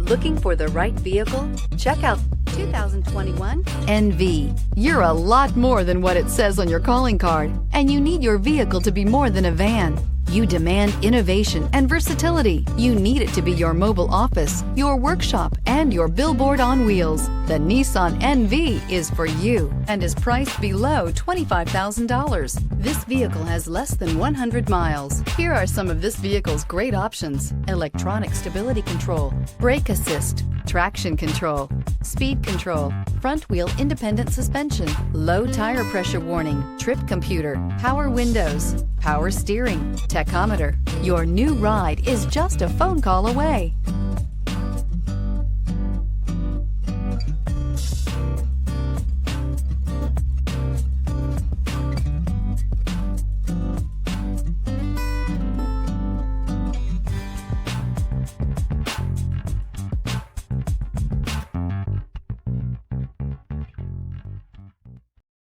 Looking for the right vehicle? Check out 2021 NV. You're a lot more than what it says on your calling card, and you need your vehicle to be more than a van. You demand innovation and versatility. You need it to be your mobile office, your workshop, and your billboard on wheels. The Nissan NV is for you and is priced below $25,000. This vehicle has less than 100 miles. Here are some of this vehicle's great options: electronic stability control, brake assist, traction control, speed control, front wheel independent suspension, low tire pressure warning, trip computer, power windows, power steering, tachometer. Your new ride is just a phone call away.